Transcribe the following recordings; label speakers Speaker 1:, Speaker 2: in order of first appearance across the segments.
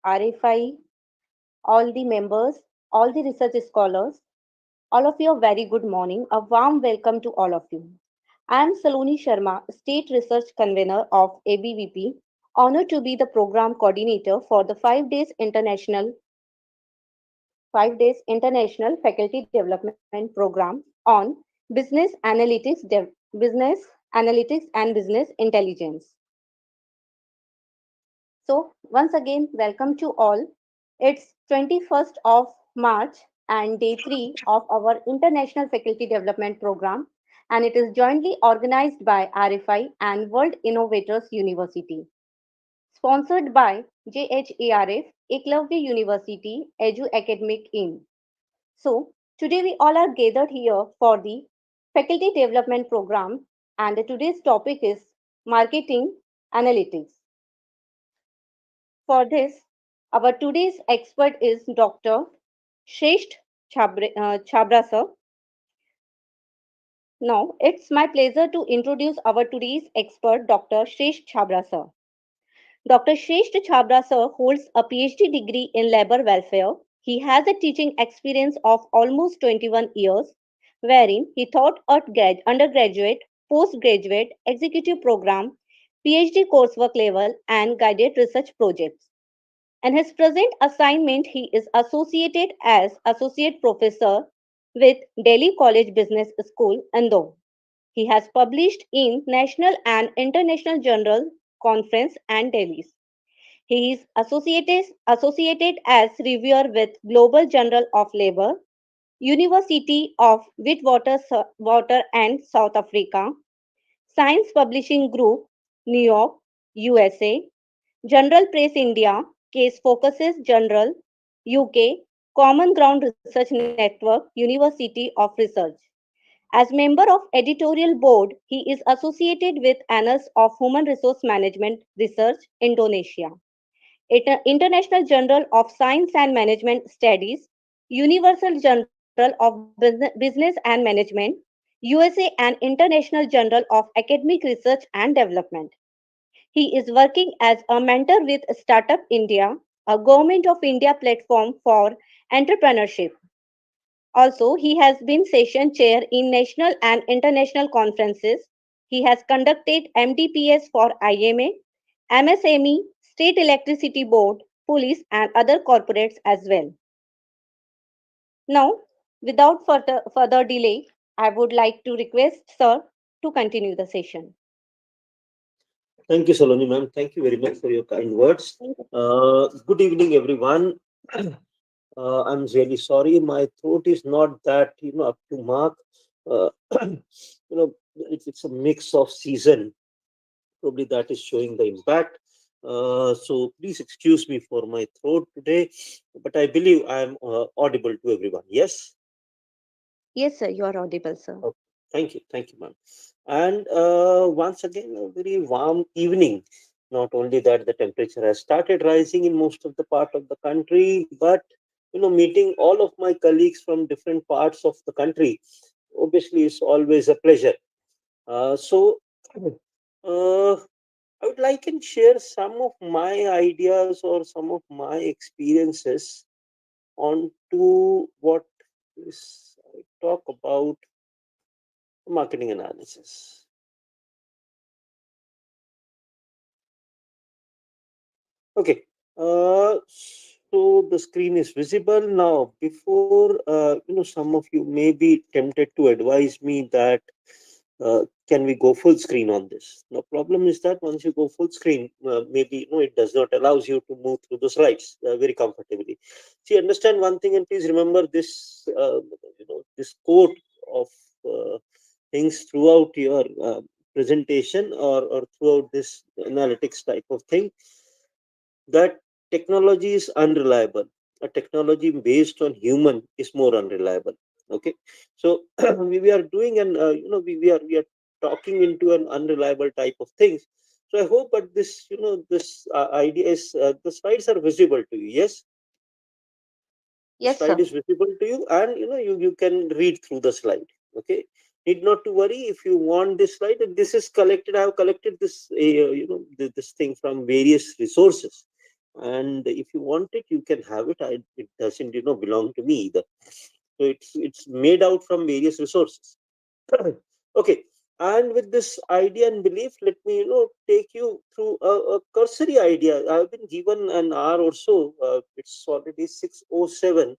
Speaker 1: RFI, all the members, all the research scholars, all of you a very good morning. A warm welcome to all of you. I am Saloni Sharma, State Research Convener of ABVP, honored to be the program coordinator for the 5 days international faculty development program on business analytics and business intelligence. So, once again, welcome to all. It's 21st of March and day 3 of our International Faculty Development Program, and it is jointly organized by RFI and World Innovators University, sponsored by JHARF, Eklavya University, Edu Academic In. So, today we all are gathered here for the Faculty Development Program, and today's topic is Marketing Analytics. For this, our today's expert is Dr. Shresth Chabra sir. Now, it's my pleasure to introduce our today's expert, Dr. Shresth Chabra sir. Dr. Shresth Chabra sir holds a PhD degree in labor welfare. He has a teaching experience of almost 21 years, wherein he taught at undergraduate, postgraduate, executive program, PhD coursework level, and guided research projects. In his present assignment, he is associated as Associate Professor with Delhi College Business School, Indore. He has published in national and international journal conference and dailies. He is associated as reviewer with Global Journal of Labour, University of Witwatersrand and South Africa, Science Publishing Group, New York, USA, General Press India, Case Focuses Journal, UK, Common Ground Research Network, University of Research. As member of editorial board, he is associated with Annals of Human Resource Management Research, Indonesia, International Journal of Science and Management Studies, Universal Journal of Business and Management, USA, and International Journal of Academic Research and Development. He is working as a mentor with Startup India, a Government of India platform for entrepreneurship. Also, he has been session chair in national and international conferences. He has conducted MDPS for IMA, MSME, State Electricity Board, police, and other corporates as well. Now, without further delay, I would like to request Sir to continue the session.
Speaker 2: Thank you, Saloni ma'am. Thank you very much for your kind words. Good evening, everyone. I'm really sorry. My throat is not that up to mark. Uh, it's a mix of season. Probably that is showing the impact. So please excuse me for my throat today, but I believe I am audible to everyone. Yes.
Speaker 1: Yes, sir, you are audible, sir.
Speaker 2: Okay. Thank you, ma'am. And once again, a very warm evening. Not only that, the temperature has started rising in most of the part of the country, but meeting all of my colleagues from different parts of the country, obviously, is always a pleasure. So, uh, I would like and share some of my ideas or some of my experiences on to what is I talk about marketing analysis. Okay. So the screen is visible now. Before, some of you may be tempted to advise me that can we go full screen on this? The problem is that once you go full screen, maybe it does not allows you to move through the slides very comfortably. See, understand one thing, and please remember this. This quote of things throughout your presentation or throughout this analytics type of thing, that technology is unreliable. A technology based on human is more unreliable. Okay, so we are doing and we are talking into an unreliable type of things. So I hope that this idea is the slides are visible to you. Yes, the
Speaker 1: Yes,
Speaker 2: slide
Speaker 1: sir.
Speaker 2: is visible to you, and you can read through the slide. Okay, need not to worry if you want this slide. And this is collected. I have collected this this thing from various resources. and if you want it, you can have it. It doesn't belong to me either. So it's made out from various resources. Okay, and with this idea and belief, let me take you through a cursory idea. I've been given an hour or so. It's already 6:07,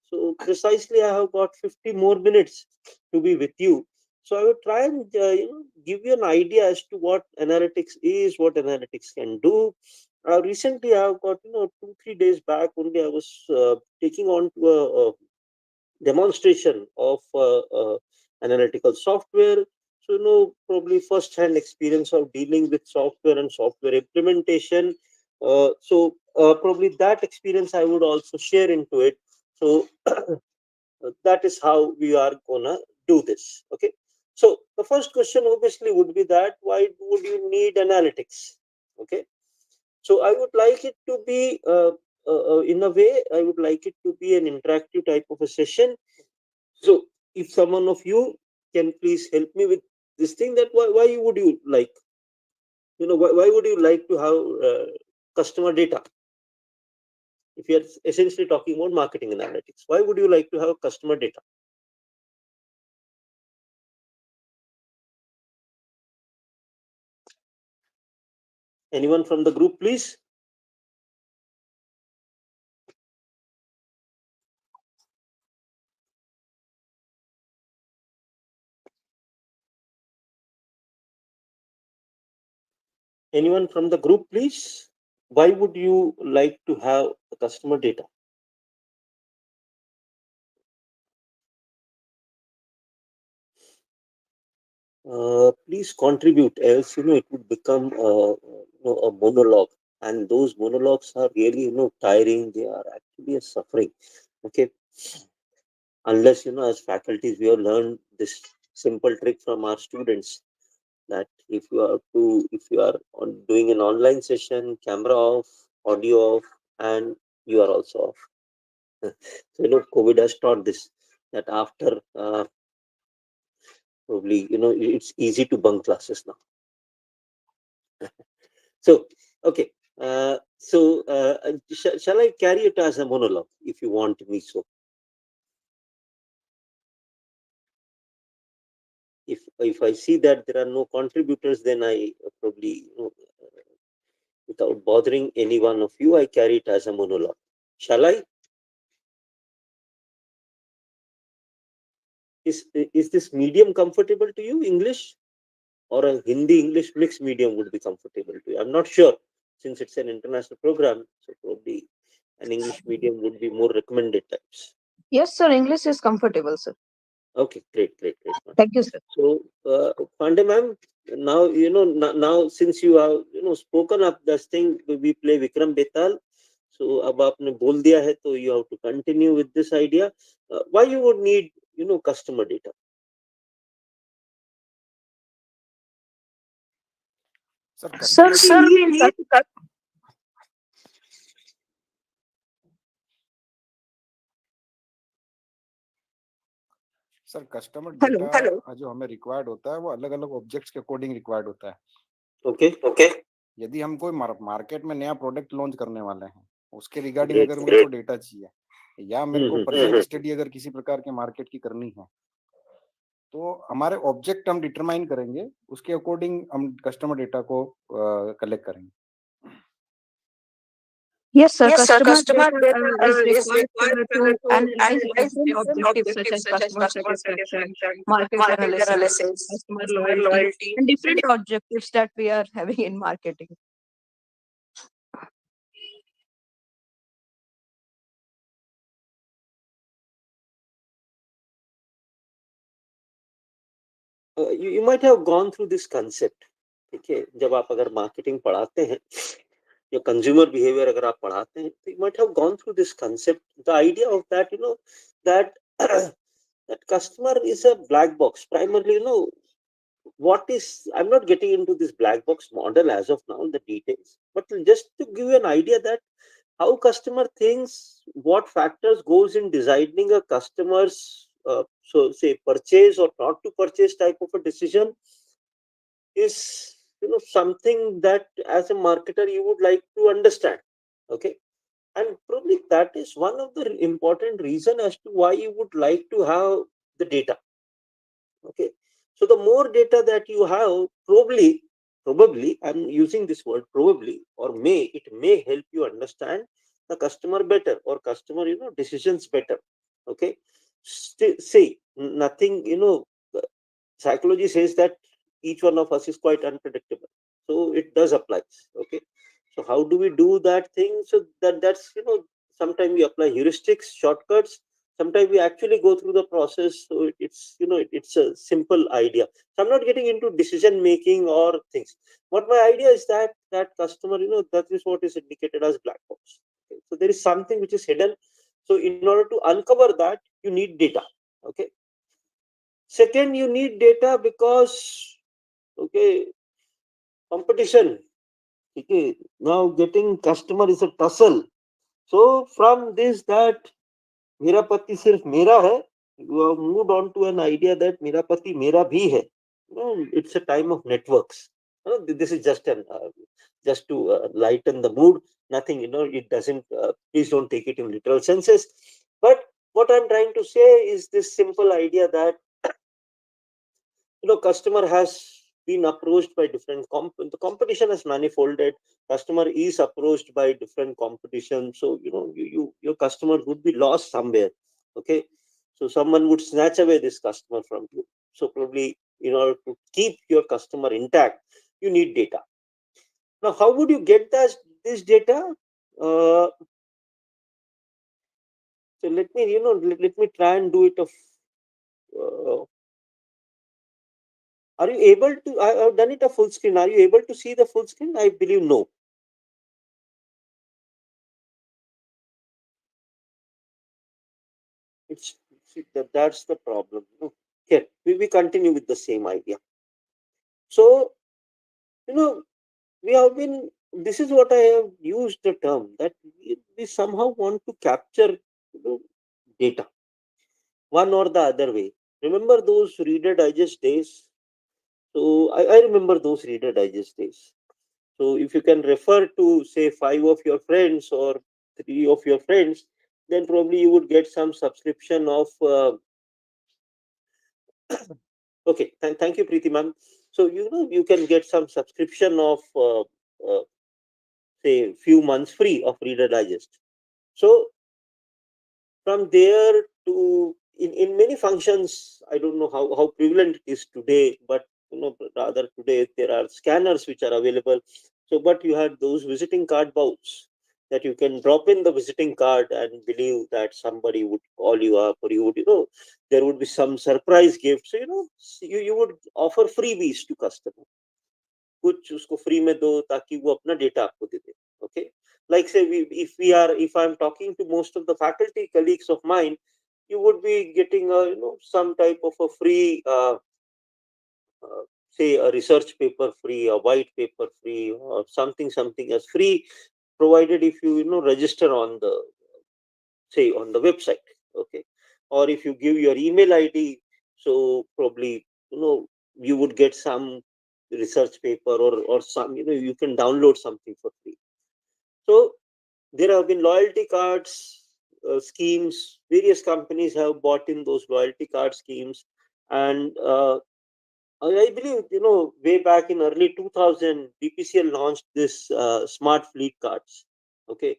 Speaker 2: so precisely I have got 50 more minutes to be with you. So I would try and give you an idea as to what analytics is, what analytics can do. Recently, I have got 2-3 days back only. I was taking on to a demonstration of analytical software. So, probably first hand experience of dealing with software and software implementation. Probably that experience I would also share into it. So, that is how we are gonna do this. Okay. So, the first question obviously would be that why would you need analytics? Okay. So, I would like it to be, in a way, I would like it to be an interactive type of a session. So, if someone of you can please help me with this thing, that why would you like, why would you like to have customer data? If you are essentially talking about marketing analytics, why would you like to have customer data? Anyone from the group, please? Anyone from the group, please? Why would you like to have customer data? Please contribute, else it would become a monologue, and those monologues are really tiring. They are actually a suffering. Okay, unless as faculties we have learned this simple trick from our students, that if you are doing an online session, camera off, audio off, and you are also off. So COVID has taught this, that after probably it's easy to bunk classes now. So, okay. Shall I carry it as a monologue if you want me so? If I see that there are no contributors, then I probably, without bothering any one of you, I carry it as a monologue. Shall I? Is this medium comfortable to you, English? Or a Hindi English mixed medium would be comfortable to you? I'm not sure, since it's an international program, so probably an English medium would be more recommended types.
Speaker 3: Yes, sir. English is comfortable, sir.
Speaker 2: Okay, great.
Speaker 3: Thank you, sir.
Speaker 2: So, Pandey ma'am, now now since you have spoken up this thing, we play Vikram Betal. So, अब आपने बोल दिया है, तो you have to continue with this idea. Why you would need customer data?
Speaker 3: Sir, we need
Speaker 4: sir customer
Speaker 3: Hello.
Speaker 4: Data जो हमें required होता है वो अलग अलग ऑब्जेक्ट्स के अकॉर्डिंग रिक्वायर्ड होता है.
Speaker 2: Okay.
Speaker 4: यदि हम कोई मार्केट में नया प्रोडक्ट लॉन्च करने वाले हैं, उसके रिगार्डिंग
Speaker 2: Great.
Speaker 4: अगर मेरे को डेटा चाहिए, या मेरे को
Speaker 2: हम्म,
Speaker 4: परचेज स्टडी अगर किसी प्रकार के मार्केट की करनी है, तो हमारे ऑब्जेक्ट हम डिटरमाइन करेंगे, उसके अकॉर्डिंग हम कस्टमर डेटा को कलेक्ट करेंगे.
Speaker 3: Yes, sir.
Speaker 4: Yes, sir.
Speaker 3: Customer
Speaker 4: Customer
Speaker 3: data
Speaker 4: data
Speaker 3: is
Speaker 4: is
Speaker 3: required
Speaker 4: required
Speaker 3: to
Speaker 4: to
Speaker 3: analyze
Speaker 4: analyze
Speaker 3: different
Speaker 4: different
Speaker 3: objectives such
Speaker 4: objectives
Speaker 3: as
Speaker 4: such as
Speaker 3: customer
Speaker 4: customer
Speaker 3: satisfaction,
Speaker 4: satisfaction,
Speaker 3: market
Speaker 4: market
Speaker 3: analysis,
Speaker 4: analysis,
Speaker 3: customer
Speaker 4: customer
Speaker 3: loyalty,
Speaker 4: loyalty,
Speaker 3: and
Speaker 4: and
Speaker 3: different objectives that we are having in marketing.
Speaker 2: You might have gone through this concept. ठीक है, जब आप अगर marketing पढ़ाते हैं या consumer behaviour अगर आप पढ़ाते हैं, तो you might have gone through this concept. The idea of that, that that customer is a black box. Primarily, what is, I'm not getting into this black box model as of now, the details, but just to give you an idea that how customer thinks, what factors goes in deciding a customer's so say purchase or not to purchase type of a decision, is something that as a marketer you would like to understand. Okay, and probably that is one of the important reason as to why you would like to have the data. Okay, so the more data that you have, probably I'm using this word probably, or it may help you understand the customer better, or customer decisions better. Okay, say nothing, psychology says that each one of us is quite unpredictable, so it does apply. Okay, so how do we do that thing? So that's sometimes we apply heuristics, shortcuts. Sometimes we actually go through the process. So it's it's a simple idea. So I'm not getting into decision making or things. What my idea is that customer, that is what is indicated as black box. Okay? So there is something which is hidden. So in order to uncover that, you need data. Okay. Second, you need data because, okay, competition. Okay, now getting customer is a tussle. So from this, that मेरा पति सिर्फ मेरा है, you have moved on to an idea that मेरा पति मेरा भी है. It's a time of networks. This is just to lighten the mood. Nothing, it doesn't. Please don't take it in literal senses. But what I'm trying to say is this simple idea that customer has been approached by different the competition has manifolded. Customer is approached by different competition, so your customer would be lost somewhere. Okay, so someone would snatch away this customer from you. So probably in order to keep your customer intact, you need data. Now how would you get this data? So let me try and do it of are you able to? I have done it a full screen. Are you able to see the full screen? I believe no. It's that's the problem. Okay, we continue with the same idea. So you know we have been. This is what I have used the term that we somehow want to capture data one or the other way. Remember those Reader Digest days? So I remember those Reader Digest days. So if you can refer to say 5 of your friends or 3 of your friends, then probably you would get some subscription of. Okay, thank you, Preeti ma'am. So you can get some subscription of say few months free of Reader Digest. So from there to in many functions, I don't know how prevalent it is today, but rather today there are scanners which are available. So but you had those visiting card bouts that you can drop in the visiting card and believe that somebody would call you up, or you would there would be some surprise gift. So you would offer freebies to customer. कुछ उसको free में दो ताकि वो अपना data आपको दे दे. Okay, like say if I'm talking to most of the faculty colleagues of mine, you would be getting a some type of a free uh, say a research paper free, a white paper free, or something as free, provided if you register on the say on the website. Okay, or if you give your email ID, so probably you would get some research paper, or some you can download something for free. So there have been loyalty cards schemes. Various companies have bought in those loyalty card schemes, and I believe way back in early 2000, BPCL launched this smart fleet cards. Okay,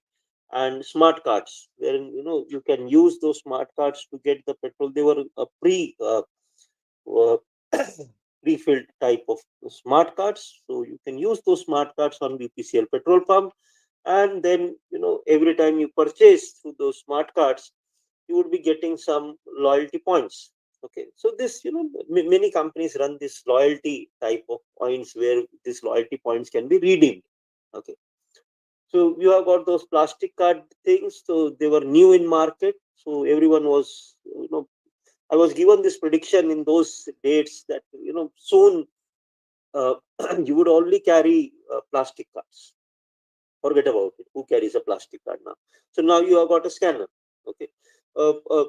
Speaker 2: and smart cards, wherein you can use those smart cards to get the petrol. They were a uh, pre-filled type of smart cards, so you can use those smart cards on BPCL petrol pump, and then every time you purchase through those smart cards, you would be getting some loyalty points. Okay, so this many companies run this loyalty type of points where these loyalty points can be redeemed. Okay, so you have got those plastic card things, so they were new in market, so everyone was I was given this prediction in those dates that soon uh, you would only carry plastic cards. Forget about it. Who carries a plastic card now? So now you have got a scanner. Okay, uh, uh,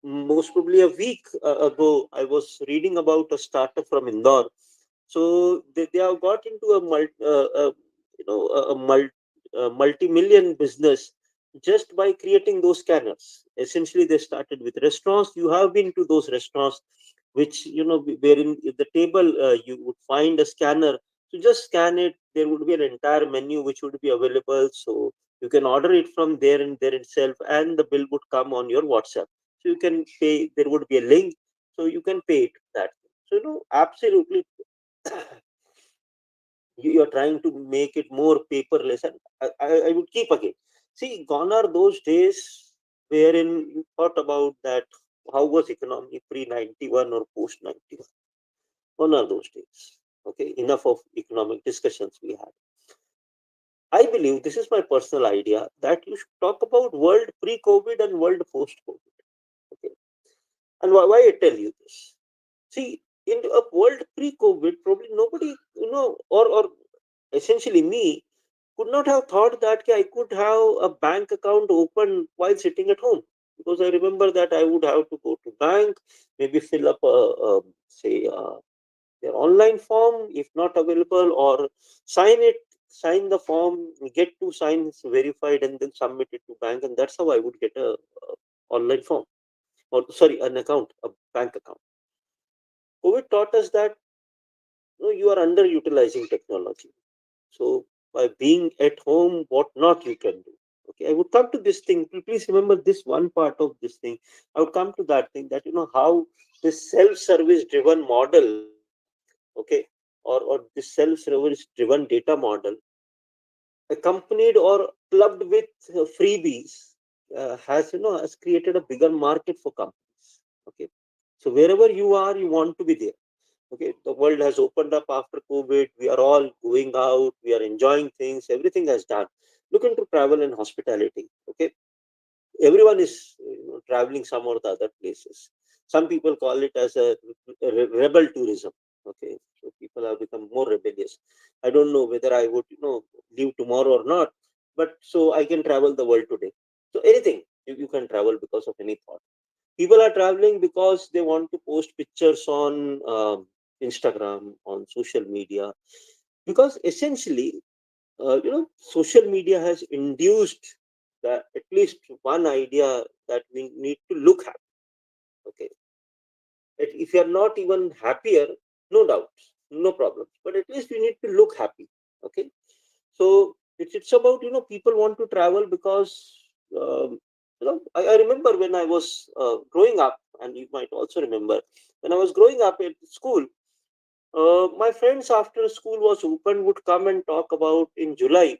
Speaker 2: most probably a week ago, I was reading about a startup from Indore. So they have got into a multi multi-million business just by creating those scanners. Essentially, they started with restaurants. You have been to those restaurants, which wherein the table you would find a scanner. So just scan it. There would be an entire menu which would be available. So you can order it from there and there itself, and the bill would come on your WhatsApp. So you can pay. There would be a link, so you can pay it that. So absolutely you are trying to make it more paperless, and I would keep again. See, gone are those days wherein you thought about that how was economy pre 91 or post 91. Gone are those days. Okay, enough of economic discussions we had. I believe, this is my personal idea, that you should talk about world pre-COVID and world post-COVID. Okay, and why I tell you this? See, in a world pre-COVID, probably nobody, or essentially me, could not have thought that I could have a bank account open while sitting at home. Because I remember that I would have to go to bank, maybe fill up their online form if not available, or sign the form, get two signs verified, and then submit it to bank, and that's how I would get a online form, or sorry, an account, a bank account. COVID taught us that you are underutilizing technology. So by being at home, what not you can do. Okay, I would come to this thing. Please remember this one part of this thing. I would come to that thing, that how this self-service driven model, okay, or this self-service driven data model, accompanied or clubbed with freebies, has created a bigger market for companies. Okay, so wherever you are, you want to be there. Okay, the world has opened up after COVID. We are all going out. We are enjoying things. Everything has done. Look into travel and hospitality. Okay, everyone is traveling some or the other places. Some people call it as a rebel tourism. Okay, so people have become more rebellious. I don't know whether I would leave tomorrow or not, but so I can travel the world today. So anything you can travel because of any thought. People are traveling because they want to post pictures on Instagram, on social media, because essentially social media has induced that at least one idea, that we need to look happy. Okay, if you are not even happier, no doubts, no problems, but at least you need to look happy. Okay, so it's about people want to travel because I remember when I was growing up, and you might also remember when I was growing up at school. My friends, after school was open, would come and talk about in July,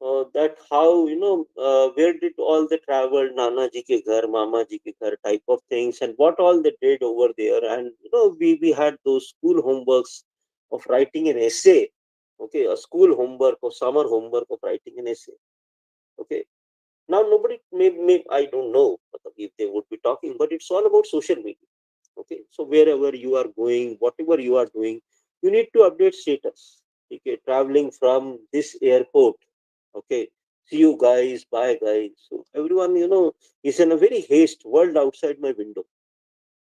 Speaker 2: that how where did all the travel, Nana ji ke ghar, Mama ji ke ghar type of things, and what all they did over there. And we had those school homeworks of writing an essay. Okay, a school homework or summer homework of writing an essay. Okay, now nobody may I don't know if they would be talking, but it's all about social media. Okay, so wherever you are going, whatever you are doing, you need to update status. Okay, traveling from this airport. Okay, see you guys, bye guys. So everyone is in a very haste world outside my window.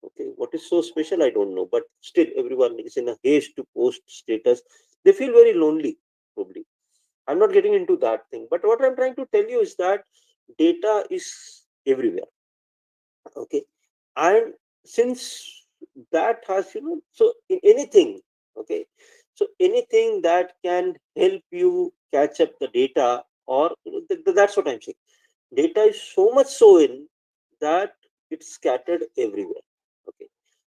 Speaker 2: Okay, what is so special, I don't know, but still everyone is in a haste to post status. They feel very lonely, probably. I'm not getting into that thing, but what I'm trying to tell you is that data is everywhere. Okay, and since that has so in anything. Okay, so anything that can help you catch up the data, or that's what I'm saying. Data is so much so in that it's scattered everywhere. Okay,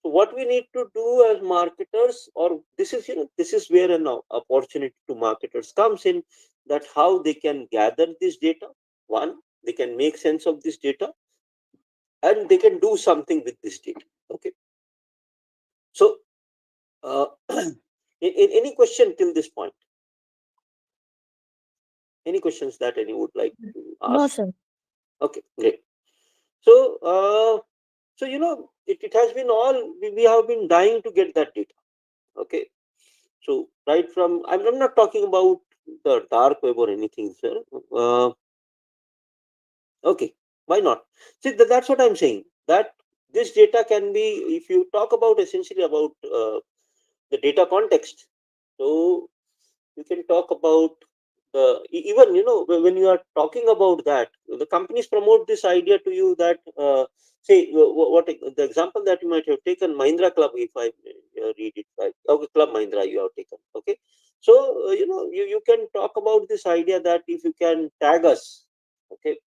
Speaker 2: so what we need to do as marketers, or this is this is where an opportunity to marketers comes in, that how they can gather this data. One, they can make sense of this data, and they can do something with this data. Okay, so any question till this point? Any questions that any would like to
Speaker 3: No,
Speaker 2: ask?
Speaker 3: sir.
Speaker 2: Okay, great. So it has been all we have been dying to get that data. Okay, so right from I'm not talking about the dark web or anything, sir. Okay, why not? See, that's what I'm saying, that this data can be, if you talk about essentially about the data context. So you can talk about even when you are talking about that, the companies promote this idea to you that say what the example that you might have taken, Mahindra Club, if I read it right. Okay, Club Mahindra you have taken. Okay, so you can talk about this idea that if you can tag us. Okay,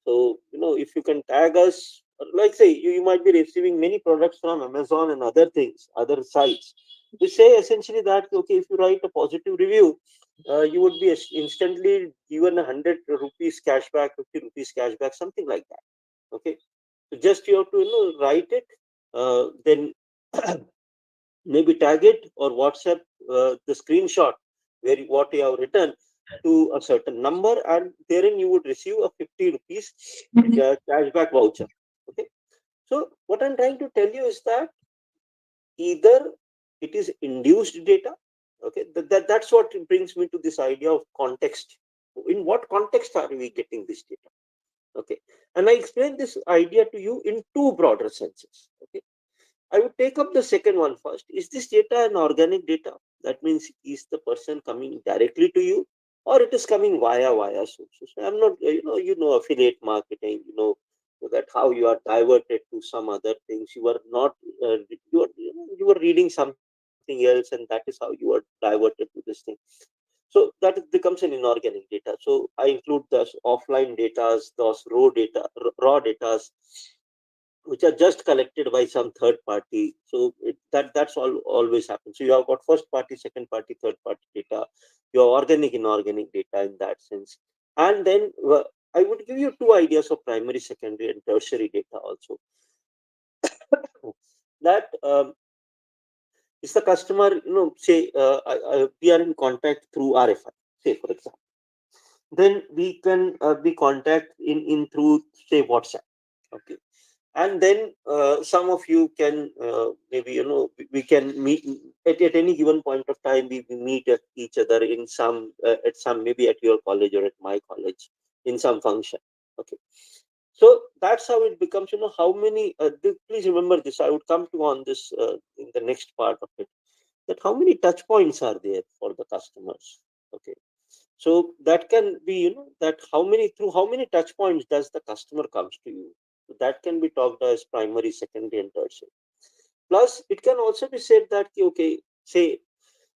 Speaker 2: so if you can tag us, like say you might be receiving many products from Amazon and other things, other sites. We say essentially that okay, if you write a positive review, you would be instantly given 100 rupees cashback, 50 rupees cashback, something like that. Okay, so just you have to write it, then maybe tag it or WhatsApp the screenshot what you have written to a certain number, and therein you would receive a 50 rupees cashback voucher. Okay, so what I'm trying to tell you is that either it is induced data. Okay, that's what brings me to this idea of context. In what context are we getting this data? Okay, and I explained this idea to you in two broader senses. Okay, I would take up the second one first. Is this data an organic data? That means is the person coming directly to you, or it is coming via sources? I'm not, affiliate marketing. That how you are diverted to some other things. You are not, you are reading something else, and that is how you are diverted to this thing. So that becomes an inorganic data. So I include those offline data, those raw data, which are just collected by some third party. So that's all always happens. So you have got first party, second party, third party data. You have organic, inorganic data in that sense. And then I would give you two ideas of primary, secondary, and tertiary data also. That is the customer, say we are in contact through RFI, say for example. Then we can be contact in through say WhatsApp. Okay, and then some of you can maybe we can meet at any given point of time. We meet at each other in some at some, maybe at your college or at my college, in some function. Okay, so that's how it becomes. How many please remember this, I would come to on this in the next part of it, that how many touch points are there for the customers. Okay, so that can be, that through how many touch points does the customer comes to you. So that can be talked as primary, secondary, and tertiary. Plus, it can also be said that okay, say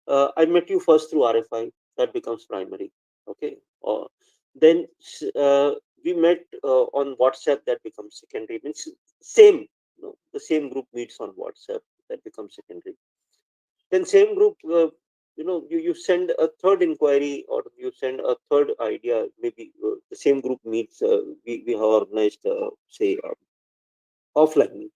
Speaker 2: I met you first through RFI, that becomes primary. Okay, or then we met on WhatsApp, that becomes secondary. Means same, the same group meets on WhatsApp, that becomes secondary. Then same group, you send a third inquiry, or you send a third idea. Maybe the same group meets. We have organized, say, offline meet.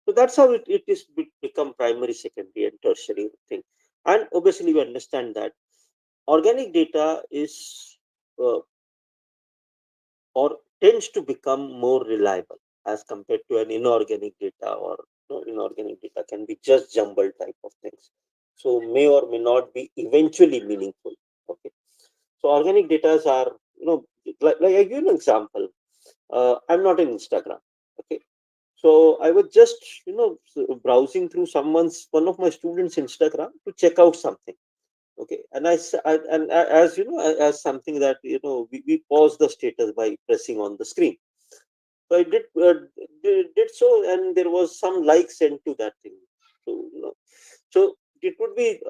Speaker 2: So that's how it is become primary, secondary, and tertiary thing. And obviously, we understand that organic data is or tends to become more reliable as compared to an inorganic data, or inorganic data can be just jumbled type of things, so may or may not be eventually meaningful. Okay, so organic data are, like I give you an example. I'm not in Instagram. Okay, so I was just browsing through one of my students Instagram to check out something. Okay, and as as something that we pause the status by pressing on the screen. So I did so, and there was some like sent to that thing. So so it would be,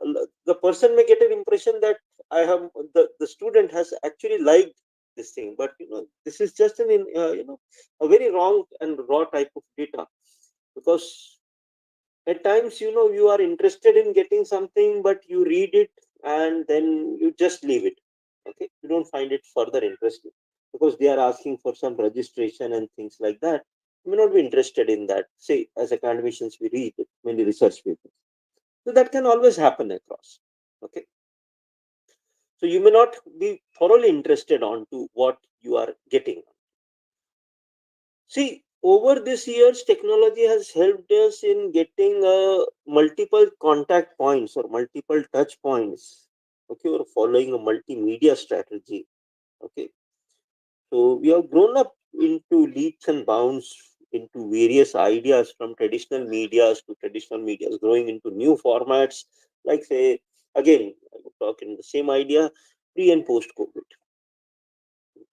Speaker 2: the person may get an impression that the student has actually liked this thing, but this is just a very wrong and raw type of data, because at times you are interested in getting something, but you read it and then you just leave it. Okay, you don't find it further interesting, because they are asking for some registration and things like that. You may not be interested in that. Say, as academicians, we read many research papers, so that can always happen across. Okay, so you may not be thoroughly interested on to what you are getting. See, over these years, technology has helped us in getting multiple contact points or multiple touch points. Okay, or following a multimedia strategy. Okay, so we have grown up into leaps and bounds into various ideas, from traditional medias to traditional medias, growing into new formats. Like say, again, I would talk in the same idea, pre and post COVID.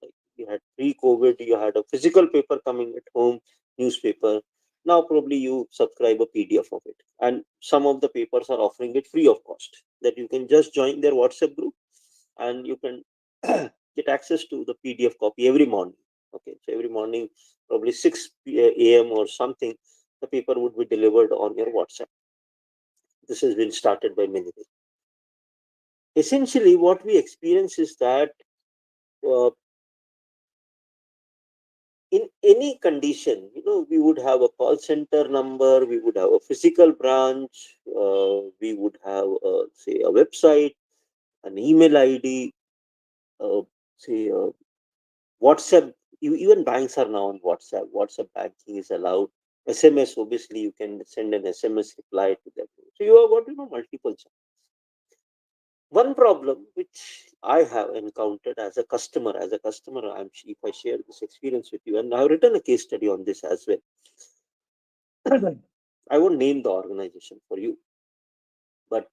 Speaker 2: Like you had pre-COVID, you had a physical paper coming at home, newspaper. Now probably you subscribe a PDF of it, and some of the papers are offering it free of cost. That you can just join their WhatsApp group, and you can get access to the PDF copy every morning. Okay, so every morning, probably 6 a.m. or something, the paper would be delivered on your WhatsApp. This has been started by many. Essentially, what we experience is that uh, in any condition, we would have a call center number, we would have a physical branch, we would have, say, a website, an email ID, say, WhatsApp. Even banks are now on WhatsApp. WhatsApp banking is allowed. SMS, obviously, you can send an SMS reply to them. So you have got, multiple channels. One problem which I have encountered as a customer, if I share this experience with you, and I've written a case study on this as well. I won't name the organization for you, but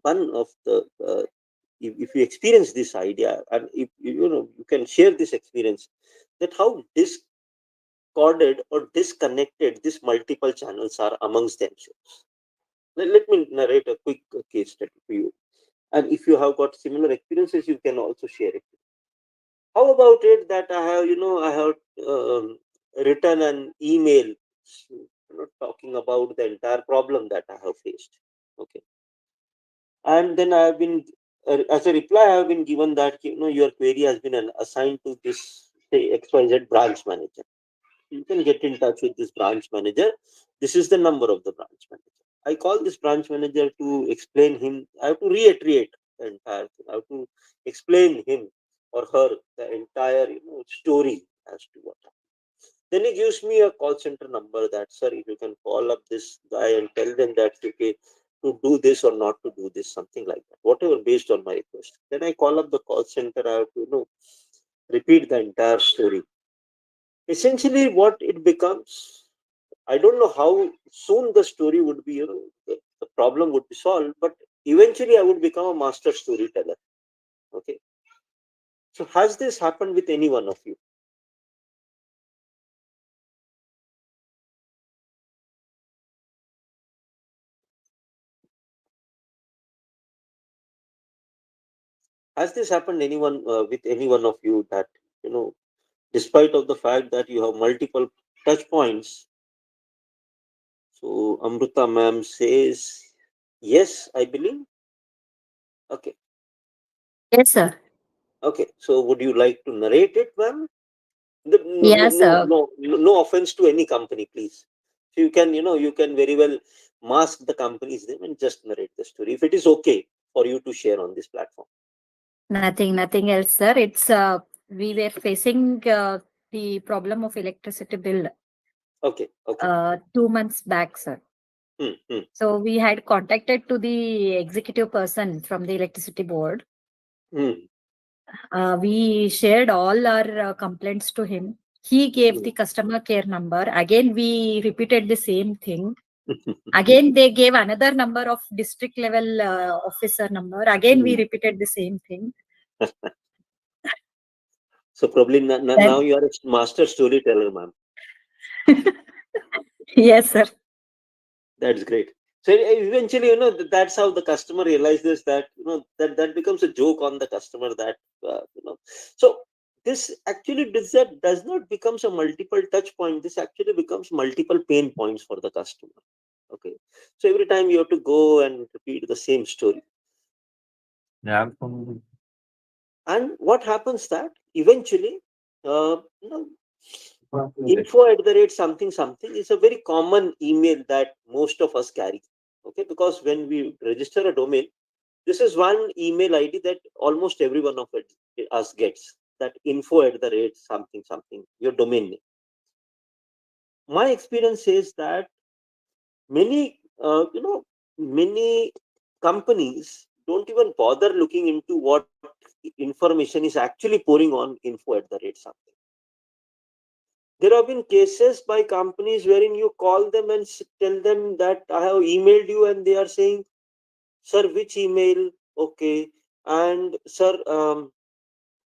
Speaker 2: one of the if you experience this idea, and if you can share this experience, that how discorded or disconnected these multiple channels are amongst themselves. Let me narrate a quick case study for you, and if you have got similar experiences, you can also share it. How about it that I have written an email, talking about the entire problem that I have faced. Okay, and then I have been, as a reply, I have been given that your query has been assigned to this, say, XYZ branch manager. You can get in touch with this branch manager. This is the number of the branch manager. I call this branch manager to explain him. I have to reiterate the entire thing. I have to explain him or her the entire story as to what happened. Then he gives me a call center number that, sir, if you can call up this guy and tell them that okay, to do this or not to do this, something like that, whatever based on my request. Then I call up the call center. I have to repeat the entire story. Essentially, what it becomes, I don't know how soon the story would be, the problem would be solved, but eventually I would become a master storyteller. Okay. So has this happened with any one of you? Has this happened anyone with any one of you that, despite of the fact that you have multiple touch points? So Amrita ma'am says, yes, I believe. Okay.
Speaker 3: Yes, sir.
Speaker 2: Okay. So would you like to narrate it, ma'am? No, no,
Speaker 3: Yes,
Speaker 2: no,
Speaker 3: sir.
Speaker 2: no, no offense to any company, please. So you can very well mask the company's name and just narrate the story if it is okay for you to share on this platform.
Speaker 3: Nothing else, sir. It's we were facing the problem of electricity bill
Speaker 2: Okay, okay.
Speaker 3: 2 months back, sir.
Speaker 2: Hmm.
Speaker 3: So we had contacted to the executive person from the electricity board.
Speaker 2: Hmm.
Speaker 3: We shared all our complaints to him. He gave
Speaker 2: Hmm.
Speaker 3: the customer care number. Again, we repeated the same thing. Again, they gave another number of district level officer number. Again, we
Speaker 2: Hmm.
Speaker 3: repeated the same thing.
Speaker 2: So probably now
Speaker 3: Then,
Speaker 2: you are a master storyteller, ma'am.
Speaker 3: yes, sir.
Speaker 2: That's great. So eventually, that's how the customer realizes that, that becomes a joke on the customer that, so this actually does not becomes a multiple touch point. This actually becomes multiple pain points for the customer. Okay. So every time you have to go and repeat the same story.
Speaker 5: Yeah.
Speaker 2: And what happens that eventually, info@, something something is a very common email that most of us carry. Okay, because when we register a domain, this is one email ID that almost every one of us gets. That info@, something something, your domain name. My experience says that many, many companies don't even bother looking into what information is actually pouring on info@, something. There have been cases by companies wherein you call them and tell them that I have emailed you, and they are saying, sir, which email? Okay. And sir,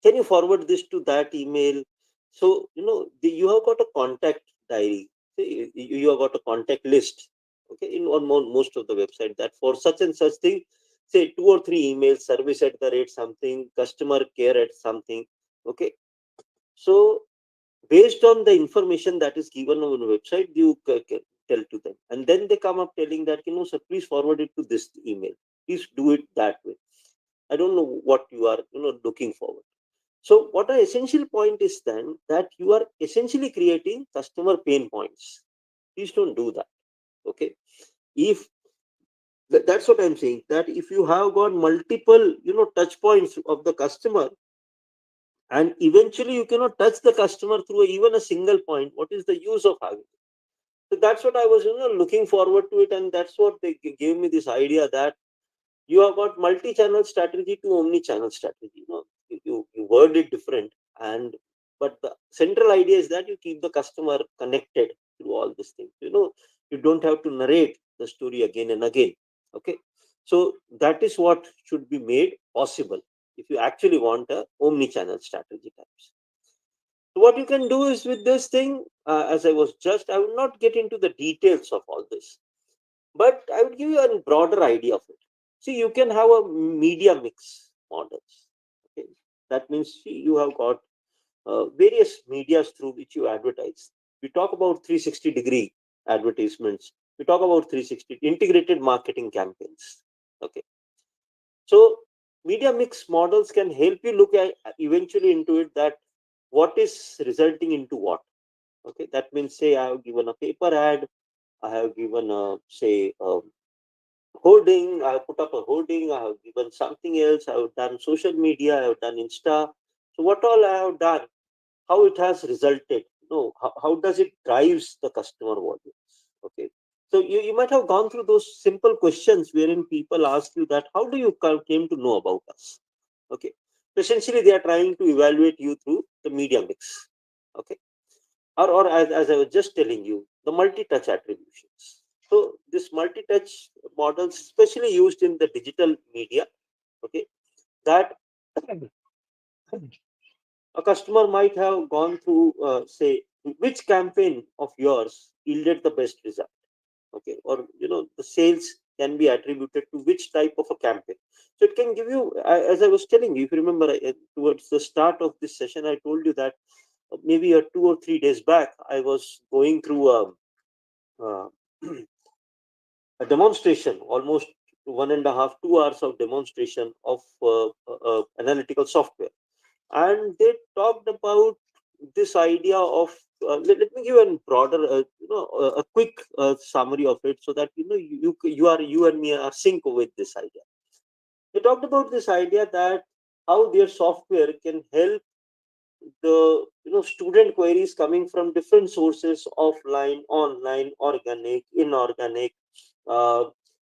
Speaker 2: Can you forward this to that email? So, you have got a contact diary. You have got a contact list, okay, in on most of the website, that for such and such thing, say 2 or 3 emails, service at the rate something, customer care at something, okay. So based on the information that is given on the website, you tell to them, and then they come up telling that, sir, please forward it to this email, please do it that way. I don't know what you are looking forward. So what our essential point is then that you are essentially creating customer pain points. Please don't do that. Okay. If that's what I'm saying, that if you have got multiple, touch points of the customer, and eventually you cannot touch the customer through even a single point, what is the use of having it? So that's what I was, looking forward to it. And that's what they gave me this idea that you have got multi-channel strategy to omni-channel strategy. You word it different, and but the central idea is that you keep the customer connected through all these things. You don't have to narrate the story again and again. Okay, so that is what should be made possible if you actually want a omni-channel strategy types. So what you can do is with this thing, as I will not get into the details of all this, but I would give you a broader idea of it. See, you can have a media mix models. Okay, that means you have got various medias through which you advertise. We talk about 360-degree advertisements. We talk about 360 integrated marketing campaigns. Okay, so media mix models can help you look at eventually into it, that what is resulting into what. Okay, that means, say I have given a paper ad, I have given a, say, hoarding, I have put up a hoarding, I have given something else, I have done social media, I have done Insta. So what all I have done, how it has resulted, how does it drives the customer volumes? Okay. So you might have gone through those simple questions wherein people ask you that, how do you came to know about us? Okay. Essentially, they are trying to evaluate you through the media mix. Okay. Or as I was just telling you, the multi-touch attributions. So this multi-touch models, especially used in the digital media, okay, that a customer might have gone through, say, which campaign of yours yielded the best result, okay, or the sales can be attributed to which type of a campaign. So it can give you, as I was telling you, if you remember, towards the start of this session, I told you that maybe 2 or 3 days back, I was going through uh, a demonstration, almost 1.5, 2 hours of demonstration of analytical software. And they talked about this idea of, let me give a broader, a quick summary of it, so that, you and me are sync with this idea. They talked about this idea that how their software can help the student queries coming from different sources, offline, online, organic, inorganic, uh,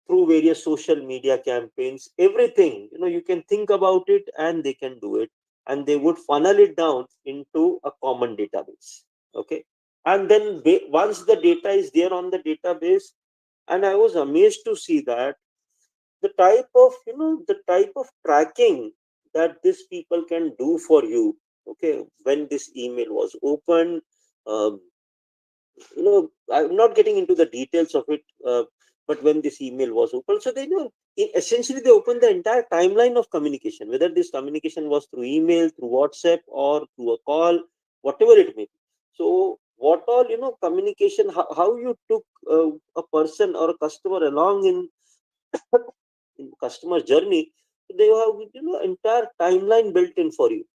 Speaker 2: through various social media campaigns, everything, you can think about it and they can do it, and they would funnel it down into a common database. Okay, and then once the data is there on the database, and I was amazed to see that the type of tracking that these people can do for you. Okay, when this email was opened, um, I'm not getting into the details of it, but when this email was opened, so they know, essentially they opened the entire timeline of communication, whether this communication was through email, through WhatsApp, or through a call, whatever it may be. So what all, communication, how you took a person or a customer along in customer journey, they have, entire timeline built in for you.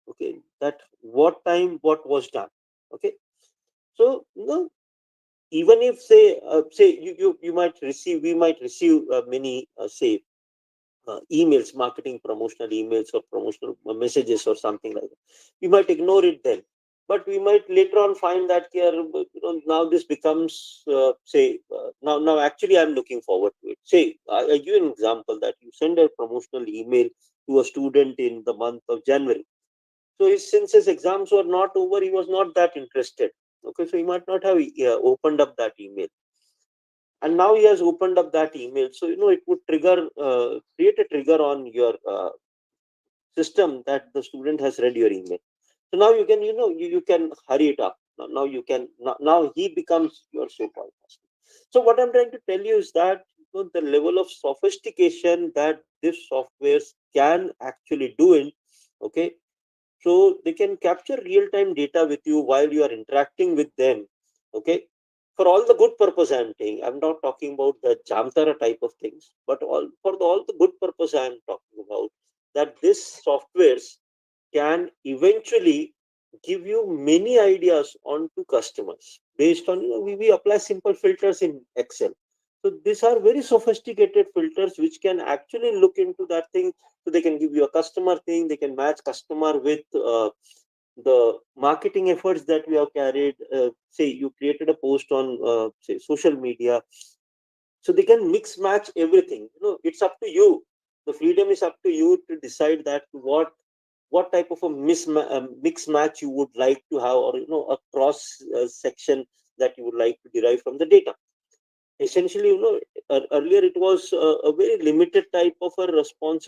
Speaker 2: Okay, that what time what was done. Okay, so even if, say you might receive, we might receive many, say, emails, marketing promotional emails or promotional messages or something like that, we might ignore it then, but we might later on find that here, now this becomes, say, now actually I'm looking forward to it. Say, I give an example that you send a promotional email to a student in the month of January. So since his exams were not over, he was not that interested. Okay, so he might not have opened up that email, and now he has opened up that email. So it would create a trigger on your system that the student has read your email. So now you can, you can hurry it up. Now you can, now he becomes your so-called customer. So what I'm trying to tell you is that, the level of sophistication that this softwares can actually do in, okay, so they can capture real-time data with you while you are interacting with them, okay, for all the good purpose I'm saying. I'm not talking about the Jamtara type of things, but all the good purpose I'm talking about, that this softwares can eventually give you many ideas onto customers based on, we apply simple filters in Excel. So these are very sophisticated filters which can actually look into that thing. So they can give you a customer thing, they can match customer with the marketing efforts that we have carried. Say you created a post on say social media, so they can mix match everything. It's up to you. The freedom is up to you to decide that what type of a mix match you would like to have, or a cross section that you would like to derive from the data. Essentially, earlier it was a very limited type of a response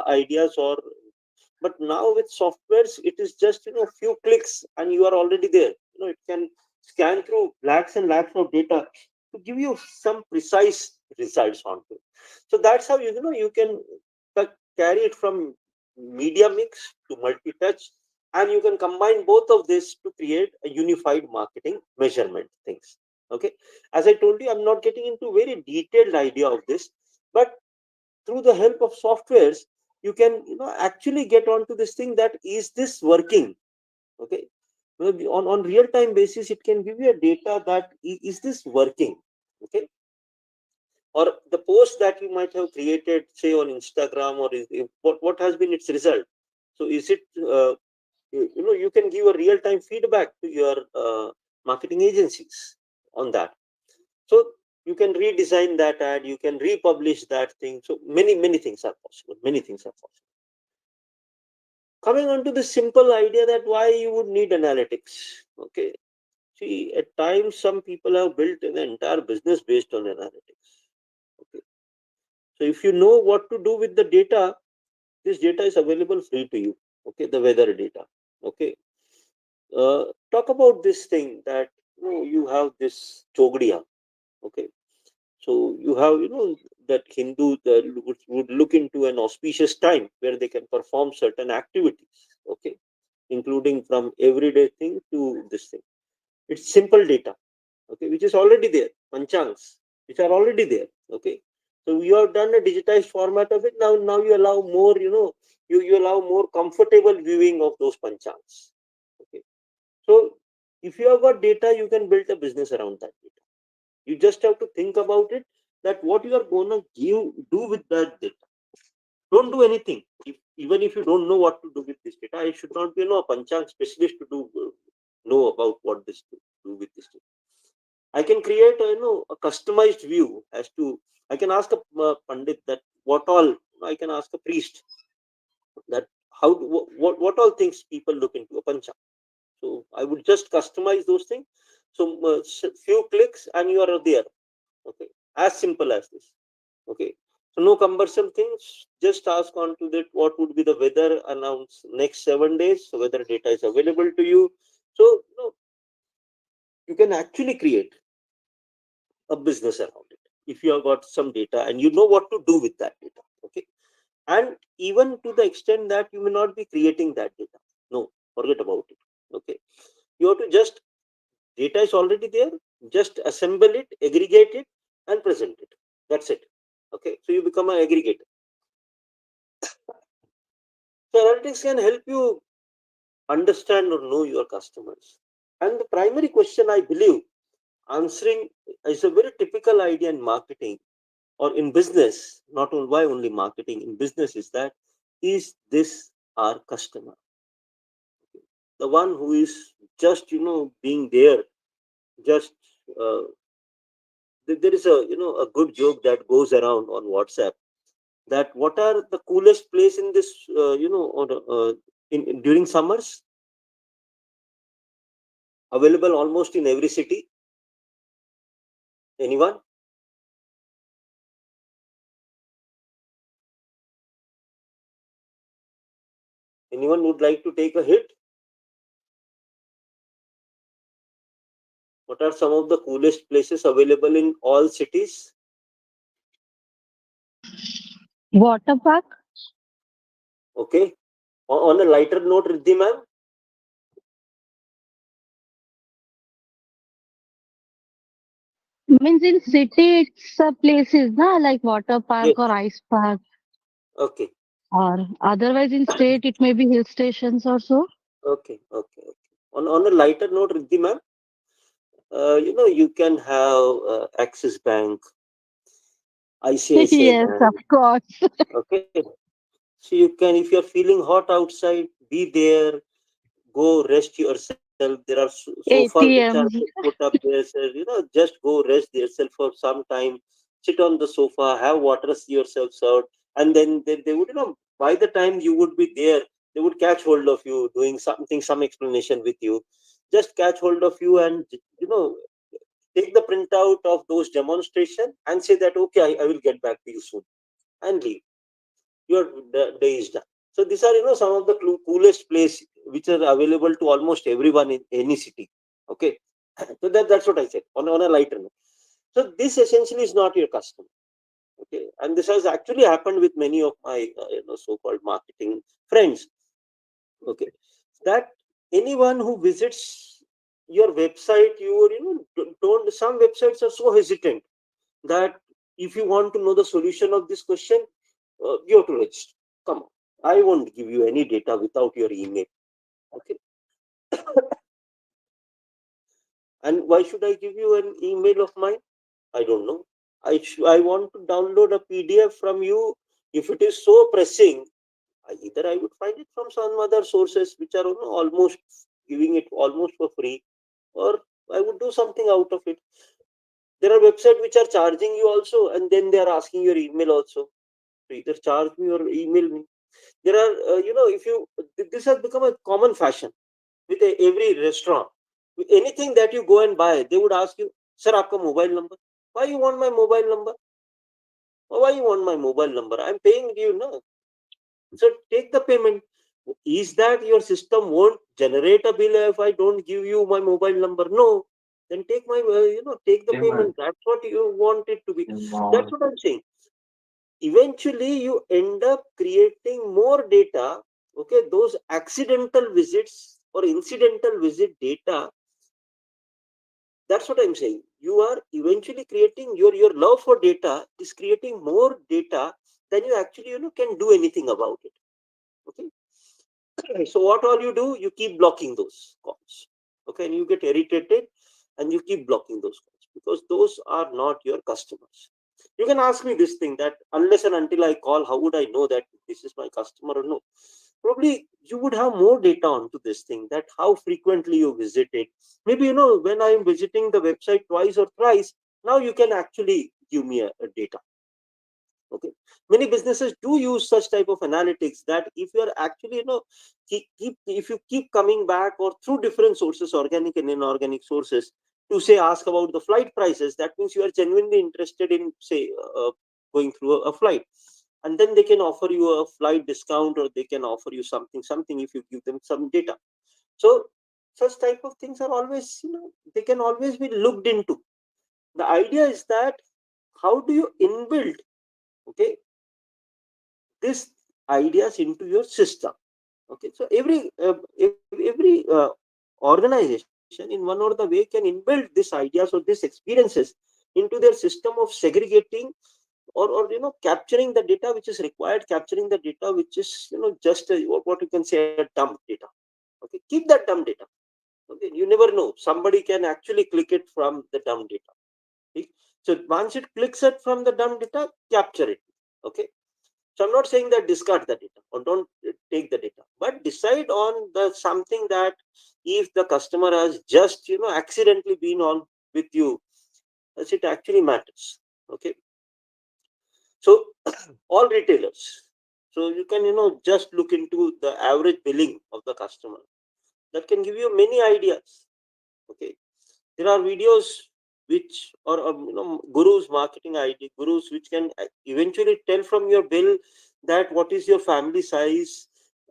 Speaker 2: ideas, or but now with softwares it is just few clicks and you are already there. It can scan through lakhs and lakhs of data to give you some precise results onto it. So that's how you can carry it from media mix to multi-touch, and you can combine both of this to create a unified marketing measurement things. Okay, as I told you, I'm not getting into very detailed idea of this, but through the help of softwares you can actually get onto this thing, that is this working. Okay, on real time basis it can give you a data that is this working. Okay, or the post that you might have created, say on Instagram, or what has been its result. So is it you can give a real time feedback to your marketing agencies on that. So you can redesign that ad, you can republish that thing. So many things are possible, many things are possible. Coming on to the simple idea that why you would need analytics. Okay, see, at times some people have built an entire business based on analytics. Okay, so if you know what to do with the data, this data is available free to you. Okay, the weather data. Okay, talk about this thing that you have this chogdiya. Okay, so you have that Hindu that would look into an auspicious time where they can perform certain activities. Okay, including from everyday thing to this thing. It's simple data. Okay, which is already there, panchangs which are already there. Okay, so you have done a digitized format of it. Now you allow more, you allow more comfortable viewing of those panchangs. Okay, so if you have got data, you can build a business around that data. You just have to think about it, that what you are going to do with that data. Don't do anything. Even if you don't know what to do with this data, I should not be a panchang specialist to know about what this to do with this data. I can create a customized view as to. I can ask a pandit that what all. I can ask a priest that how what all things people look into a panchang. So I would just customize those things. So few clicks and you are there. Okay, as simple as this. Okay, so no cumbersome things. Just ask on to that what would be the weather announced next 7 days. So weather data is available to you. So you can actually create a business around it if you have got some data and you know what to do with that data. Okay, and even to the extent that you may not be creating that data. No, forget about it. Okay, you have to just data is already there. Just assemble it, aggregate it, and present it. That's it. Okay, so you become an aggregator. So analytics can help you understand or know your customers. And the primary question, I believe, answering is a very typical idea in marketing or in business, not only why only marketing, in business, is that is this our customer? The one who is just being there, just there is a good joke that goes around on WhatsApp, that what are the coolest place in this during summers, available almost in every city. Anyone? Anyone would like to take a hit? What are some of the coolest places available in all cities?
Speaker 6: Water park?
Speaker 2: Okay. On a lighter note, Riddhi ma'am.
Speaker 6: Means in city it's places, na, like water
Speaker 2: Yes.
Speaker 6: park or ice park.
Speaker 2: Okay.
Speaker 6: Or otherwise in state it may be hill stations or so.
Speaker 2: Okay. Okay. Okay. On a lighter note, Riddhi ma'am, you can have Axis Bank, ICICI
Speaker 6: Yes, of
Speaker 2: Bank.
Speaker 6: course.
Speaker 2: Okay. So you can, if you're feeling hot outside, be there, go rest yourself. There are sofas which are
Speaker 6: ATMs.
Speaker 2: put up there. So, just go rest yourself for some time. Sit on the sofa, have water, see yourself out, and then they would, by the time you would be there, they would catch hold of you, doing something, some explanation with you. Just catch hold of you and take the printout of those demonstration and say that okay, I will get back to you soon, and leave. Your day is done. So these are some of the coolest place which are available to almost everyone in any city. Okay, so that's what I said on a lighter note. So this essentially is not your customer. Okay, and this has actually happened with many of my so-called marketing friends. Okay, that anyone who visits your website, don't, some websites are so hesitant that if you want to know the solution of this question, you have to register. Come on, I won't give you any data without your email. Okay, and why should I give you an email of mine? I don't know. I want to download a PDF from you. If it is so pressing, either I would find it from some other sources which are almost giving it almost for free, or I would do something out of it. There are websites which are charging you also, and then they are asking your email also. So either charge me or email me. There are, if you, this has become a common fashion with every restaurant. With anything that you go and buy, they would ask you, sir, aapka mobile number. Why you want my mobile number? Why you want my mobile number? I'm paying you, no? So take the payment. Is that your system won't generate a bill if I don't give you my mobile number? No. Then take my, take the payment. That's what you want it to be. That's what I'm saying. Eventually, you end up creating more data. Okay, those accidental visits or incidental visit data, that's what I'm saying. You are eventually creating your love for data is creating more data than you actually can do anything about it. Okay, so what all you do, you keep blocking those calls. Okay, and you get irritated and you keep blocking those calls because those are not your customers. You can ask me this thing that unless and until I call, how would I know that this is my customer or no? Probably you would have more data onto this thing, that how frequently you visit it. Maybe when I'm visiting the website twice or thrice, now you can actually give me a data. Okay, many businesses do use such type of analytics, that if you are actually if you keep coming back or through different sources, organic and inorganic sources, to say ask about the flight prices, that means you are genuinely interested in, say, going through a flight, and then they can offer you a flight discount, or they can offer you something if you give them some data. So such type of things are always, they can always be looked into. The idea is that how do you inbuild, okay, this ideas into your system. Okay, so every organization in one or the way can inbuild these ideas or these experiences into their system of segregating, or capturing the data which is required, capturing the data which is just what you can say, a dump data. Okay, keep that dump data. Okay, you never know, somebody can actually click it from the dump data. Okay? So once it clicks it from the dump data, capture it. Okay, so I'm not saying that discard the data or don't take the data, but decide on the something that if the customer has just accidentally been on with you, as it actually matters. Okay, so all retailers. So you can just look into the average billing of the customer. That can give you many ideas. Okay, there are videos which, or gurus, marketing idea gurus, which can eventually tell from your bill that what is your family size,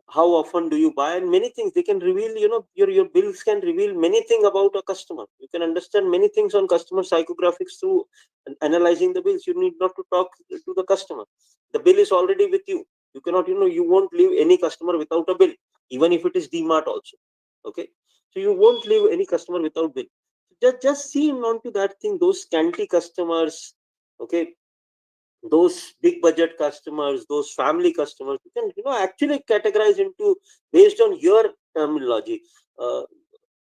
Speaker 2: how often do you buy, and many things. They can reveal, your bills can reveal many things about a customer. You can understand many things on customer psychographics through analyzing the bills. You need not to talk to the customer. The bill is already with you. You cannot, you won't leave any customer without a bill, even if it is DMart also. Okay, so you won't leave any customer without bill. Just see onto that thing, those scanty customers. Okay, those big budget customers, those family customers, you can, actually categorize into based on your terminology. uh,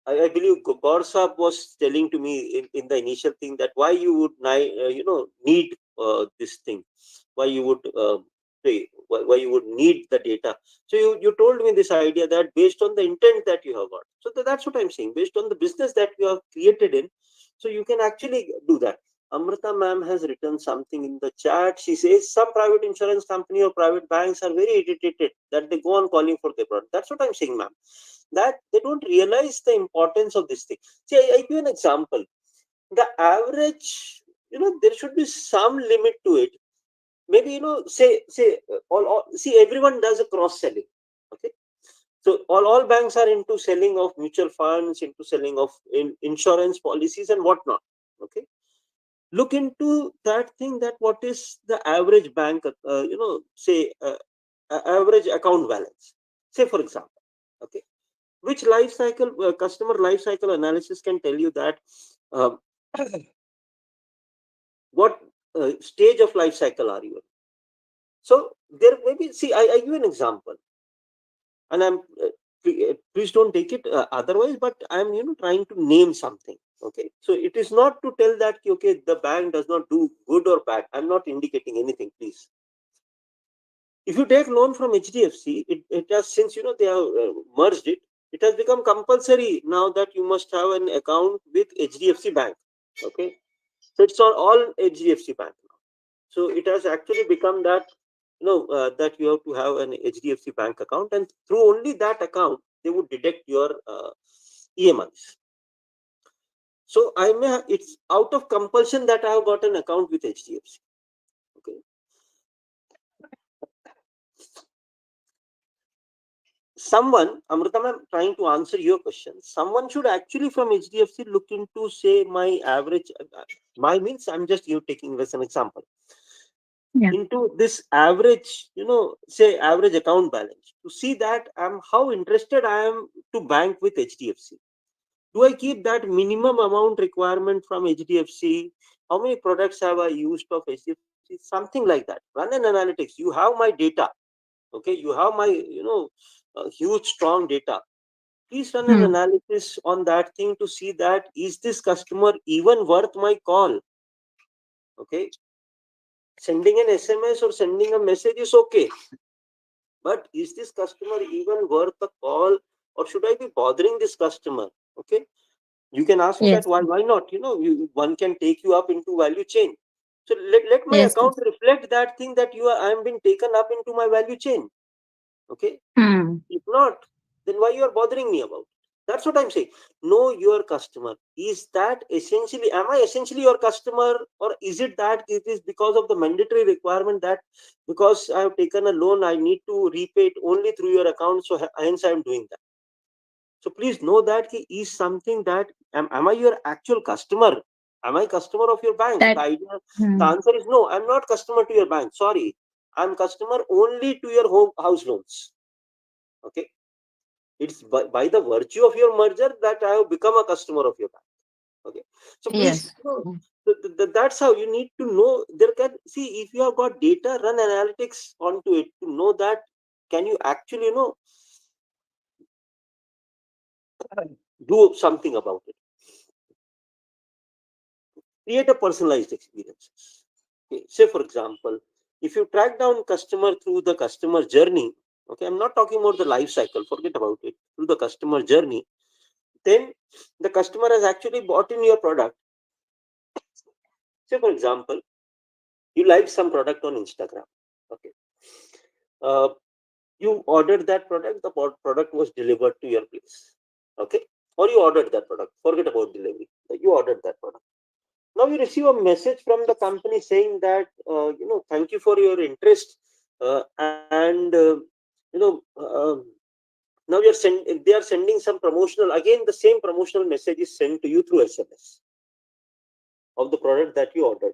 Speaker 2: I believe Gaur Saab was telling to me in the initial thing that why you would need this thing, why you would why you would need the data. So you told me this idea that based on the intent that you have got. So that's what I'm saying. Based on the business that you have created in, so you can actually do that. Amrita ma'am has written something in the chat. She says some private insurance company or private banks are very irritated that they go on calling for their product. That's what I'm saying, ma'am. That they don't realize the importance of this thing. See, I give an example. The average, there should be some limit to it. Maybe, say all see, everyone does a cross selling. Okay, so all banks are into selling of mutual funds, into selling of insurance policies and whatnot. Okay, look into that thing, that what is the average bank, say average account balance, say for example. Okay, which life cycle, customer life cycle analysis can tell you that uh, what stage of life cycle are you in. So there maybe, see, I give an example, and I'm please don't take it otherwise, but I'm trying to name something. Okay, so it is not to tell that okay, the bank does not do good or bad. I'm not indicating anything, please. If you take loan from HDFC, it has, since they have merged it, it has become compulsory now that you must have an account with HDFC Bank. Okay, so it's all HDFC Bank now. So it has actually become that that you have to have an HDFC Bank account, and through only that account they would deduct your EMIs. So it's out of compulsion that I have got an account with HDFC. Okay. Someone, Amrita, I'm trying to answer your question. Someone should actually from HDFC look into, say, my average, my means I'm just taking this an example,
Speaker 3: Yeah.
Speaker 2: into this average, say average account balance, to see that how interested I am to bank with HDFC. Do I keep that minimum amount requirement from HDFC? How many products have I used of HDFC? Something like that. Run an analytics. You have my data. Okay, you have my huge strong data. Please run an
Speaker 3: Hmm.
Speaker 2: analysis on that thing to see that is this customer even worth my call. Okay, sending an SMS or sending a message is okay, but is this customer even worth a call, or should I be bothering this customer? Okay, you can ask me that
Speaker 3: Yes.
Speaker 2: why not, one can take you up into value chain. So let my
Speaker 3: Yes.
Speaker 2: account reflect that thing, that I am being taken up into my value chain. Okay,
Speaker 3: Hmm.
Speaker 2: if not, then why you are bothering me about it? That's what I'm saying. Know your customer. Is that essentially, am I essentially your customer, or is it that it is because of the mandatory requirement that because I have taken a loan, I need to repay it only through your account, so hence I'm doing that. So please know that is something that am I your actual customer? Am I customer of your bank?
Speaker 3: That.
Speaker 2: The
Speaker 3: Hmm.
Speaker 2: answer is no. I'm not customer to your bank. Sorry, I'm customer only to your house loans. Okay, it's by the virtue of your merger that I have become a customer of your bank. Okay, so please,
Speaker 3: Yes. Hmm.
Speaker 2: that's how you need to know. There can, see, if you have got data, run analytics onto it to know that can you actually do something about it. Create a personalized experiences. Okay, say for example, if you track down customer through the customer journey. Okay, I'm not talking about the life cycle, forget about it, through the customer journey, then the customer has actually bought in your product. Say for example, you like some product on Instagram. Okay, uh, you ordered that product, the product was delivered to your place. Okay, or you ordered that product, forget about delivery, you ordered that product. Now you receive a message from the company saying that thank you for your interest, and now they are sending some promotional, again the same promotional message is sent to you through SMS of the product that you ordered.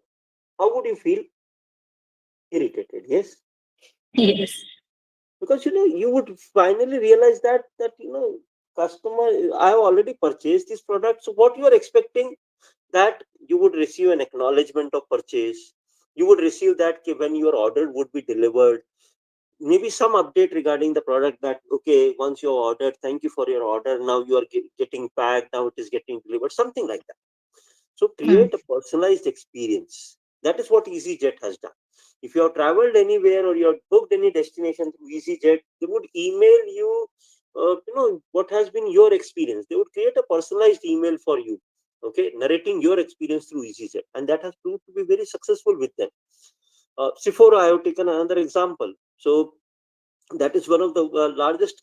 Speaker 2: How would you feel? Irritated, yes?
Speaker 3: Yes.
Speaker 2: Because you would finally realize that customer, I have already purchased this product, so what you are expecting, that you would receive an acknowledgement of purchase, you would receive that when your order would be delivered, maybe some update regarding the product, that okay, once you ordered, thank you for your order, now you are getting packed, now it is getting delivered, something like that. So
Speaker 3: Mm.
Speaker 2: create a personalized experience. That is what EasyJet has done. If you have traveled anywhere or you have booked any destination through EasyJet, they would email you, what has been your experience. They would create a personalized email for you, okay, narrating your experience through EasyJet, and that has proved to be very successful with them. Sephora, I have taken another example. So that is one of the largest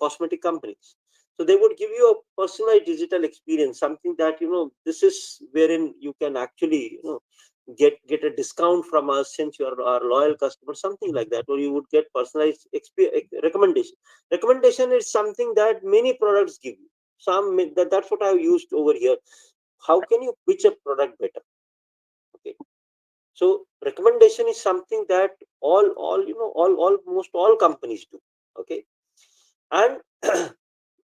Speaker 2: cosmetic companies. So they would give you a personalized digital experience, something that this is wherein you can actually get a discount from us since you are our loyal customer, something like that, or you would get personalized recommendation is something that many products give you. That's what I've used over here. How can you pitch a product better? Okay, so recommendation is something that almost all companies do. Okay, and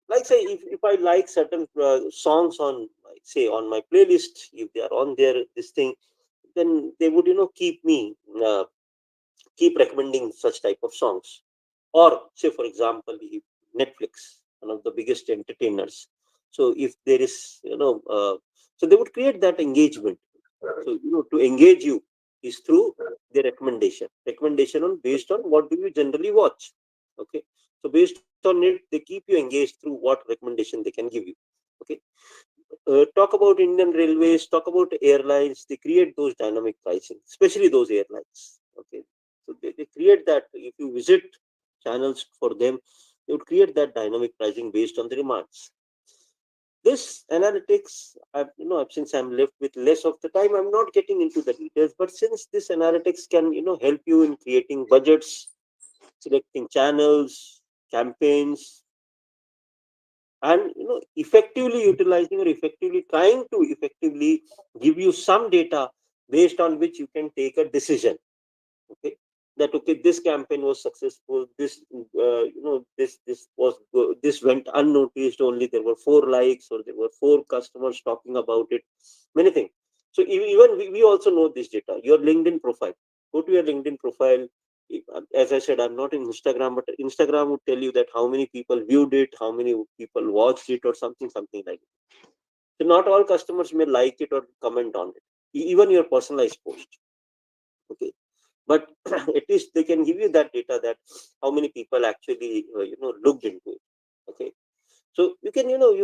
Speaker 2: like say, if I like certain songs on, say, on my playlist, if they are on their this thing, then they would keep recommending such type of songs. Or say, for example, if Netflix, one of the biggest entertainers, so if there is so they would create that engagement. So to engage you is through the recommendation on based on what do you generally watch. Okay, so based on it, they keep you engaged through what recommendation they can give you. Okay, talk about Indian Railways, talk about airlines. They create those dynamic pricing, especially those airlines. Okay, so they create that. If you visit channels for them, they would create that dynamic pricing based on the demands. This analytics, since I'm left with less of the time, I'm not getting into the details. But since this analytics can help you in creating budgets, selecting channels, campaigns, and effectively utilizing or effectively trying to effectively give you some data based on which you can take a decision. Okay, that okay, this campaign was successful, this this went unnoticed, only there were 4 likes or there were 4 customers talking about it, many things. So even we also know this data. Your LinkedIn profile, go to your LinkedIn profile. As I said, I'm not in Instagram, but Instagram would tell you that how many people viewed it, how many people watched it, or something like that. So not all customers may like it or comment on it, even your personalized post. Okay, but at least they can give you that data, that how many people actually looked into it. Okay, so you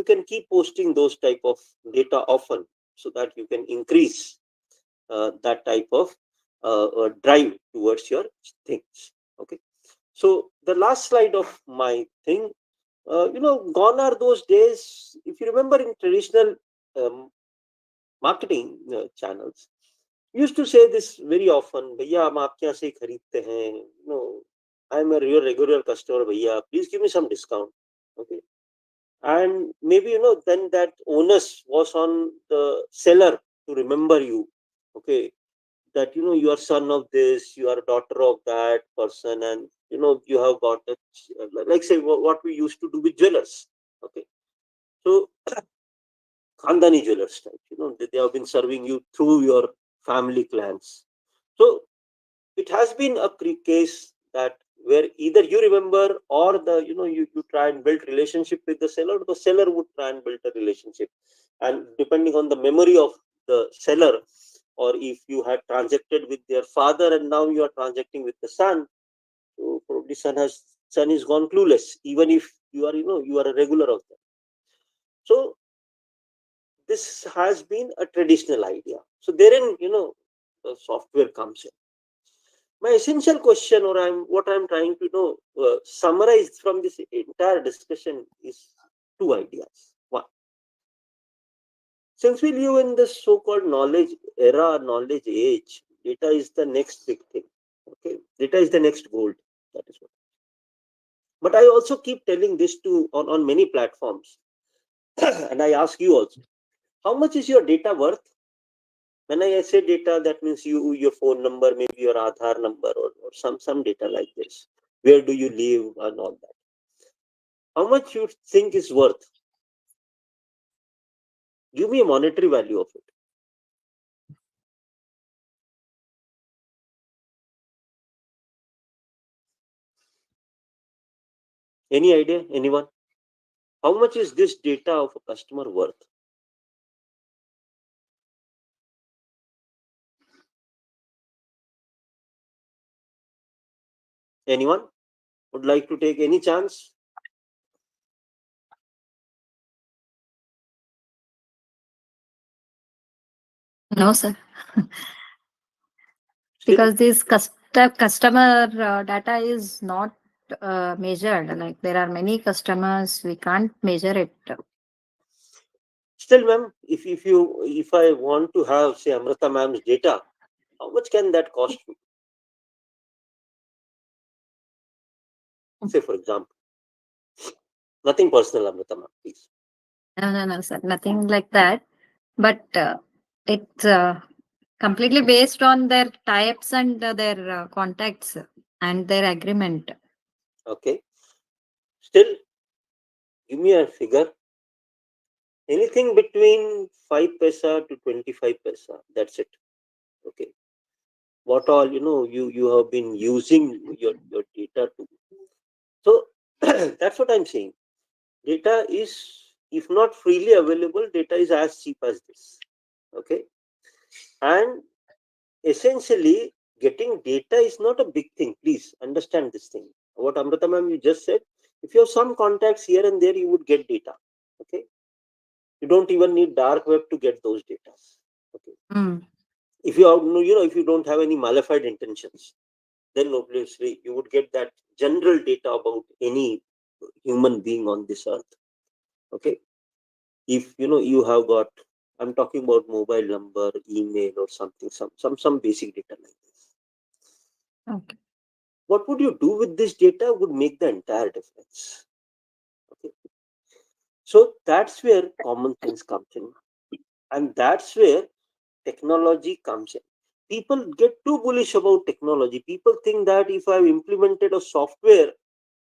Speaker 2: can keep posting those type of data often, so that you can increase that type of drive towards your things. Okay, so the last slide of my thing, gone are those days. If you remember, in traditional um, marketing channels, used to say this very often, भैया हम आपके यहाँ से ही खरीदते हैं, I'm a your regular customer, भैया, please give me some discount. Okay, and maybe then that onus was on the seller to remember you. Okay, that you are son of this, you are a daughter of that person, and you have got a, like say what we used to do with jewelers. Okay, so Khandani jewelers type, they have been serving you through your family clans. So it has been a case that where either you remember, or you try and build relationship with the seller would try and build a relationship, and depending on the memory of the seller, or if you had transacted with their father and now you are transacting with the son, so probably son is gone clueless, even if you are a regular of them. So this has been a traditional idea. So therein the software comes in. My essential question, or what I'm trying to summarize from this entire discussion, is 2 ideas. One, since we live in this so-called knowledge era, knowledge age, data is the next big thing. Okay, data is the next gold. That is what. But I also keep telling this to on many platforms, and I ask you also, how much is your data worth? When I say data, that means your phone number, maybe your Aadhaar number, or some data like this. Where do you live and all that? How much you think is worth? Give me a monetary value of it. Any idea? Anyone? How much is this data of a customer worth? Anyone would like to take any chance?
Speaker 3: No, sir.
Speaker 2: Still,
Speaker 3: Because this customer data is not measured. Like there are many customers, we can't measure it.
Speaker 2: still, ma'am, if I want to have, say, Amrita ma'am's data, how much can that cost me? Say, for example, nothing personal, Amrita ma'am, please.
Speaker 3: No, sir. Nothing like that. But it's completely based on their types and their contacts and their agreement.
Speaker 2: Okay. Still, give me a figure. Anything between 5 paisa to 25 paisa. That's it. Okay. What all you have been using your data to. So that's what I'm saying. Data is, if not freely available, data is as cheap as this. Okay. And essentially, getting data is not a big thing. Please understand this thing. What Amrita ma'am you just said, if you have some contacts here and there, you would get data. Okay. You don't even need dark web to get those data. Okay.
Speaker 3: Mm.
Speaker 2: If you have, if you don't have any malified intentions, then obviously you would get that general data about any human being on this earth. Okay. If you have got, I'm talking about mobile number, email, or something, some basic data like this.
Speaker 3: Okay.
Speaker 2: What would you do with this data would make the entire difference. Okay. So that's where common sense comes in, and that's where technology comes in. People get too bullish about technology. People think that if I've implemented a software,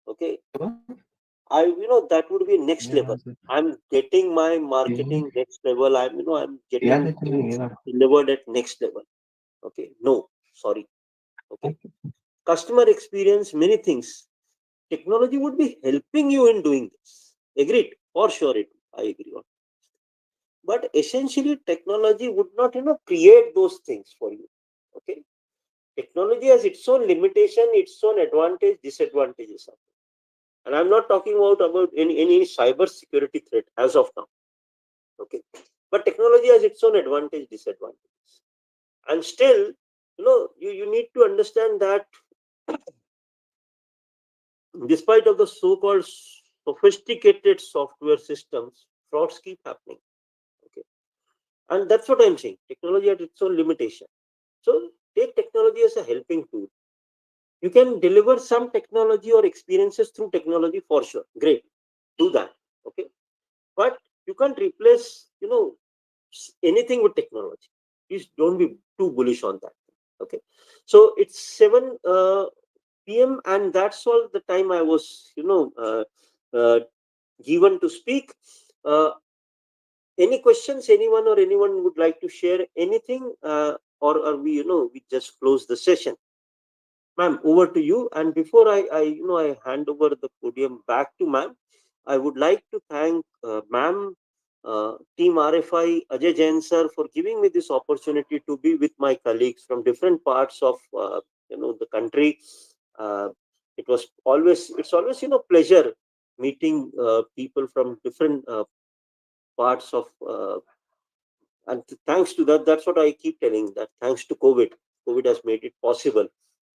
Speaker 2: okay, that would be next level. I'm getting my marketing next level. I'm getting things delivered at next level. Okay, no, sorry. Okay, customer experience, many things. Technology would be helping you in doing this. Agreed, for sure. I agree on. But essentially, technology would not, create those things for you. Okay, technology has its own limitation, its own advantage, disadvantages. And I'm not talking about any cyber security threat as of now. Okay, but technology has its own advantage, disadvantages, and still, you need to understand that despite of the so-called sophisticated software systems, frauds keep happening. Okay, and that's what I'm saying. Technology has its own limitation. So take technology as a helping tool. You can deliver some technology or experiences through technology for sure. Great, do that. Okay, but you can't replace anything with technology. Please don't be too bullish on that. Okay, so it's 7 p.m. and that's all the time I was given to speak. Any questions anyone or anyone would like to share anything, or are we just close the session? Ma'am, over to you. And before I hand over the podium back to ma'am, I would like to thank ma'am, team RFI, Ajay Jain sir, for giving me this opportunity to be with my colleagues from different parts of the country. Uh, it's always pleasure meeting people from different parts of and thanks to that, that's what I keep telling, that thanks to COVID has made it possible.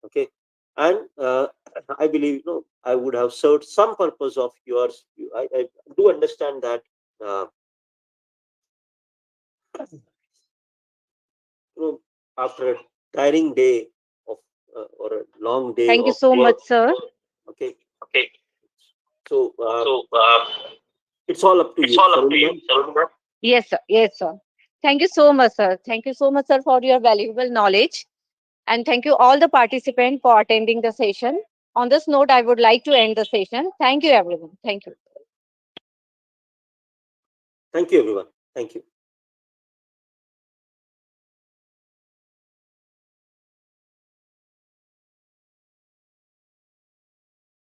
Speaker 2: Okay, and I believe I would have served some purpose of yours. I do understand that uh, after a tiring day of or a long day
Speaker 1: Thank you
Speaker 2: of
Speaker 1: so
Speaker 2: work.
Speaker 1: much, sir.
Speaker 2: Okay, So it's all up to you, Saruna.
Speaker 1: Yes, sir. Yes, sir. Thank you so much, sir. Thank you so much, sir, for your valuable knowledge. And thank you all the participants for attending the session. On this note, I would like to end the session. Thank you, everyone. Thank you.
Speaker 2: Thank you, everyone. Thank you.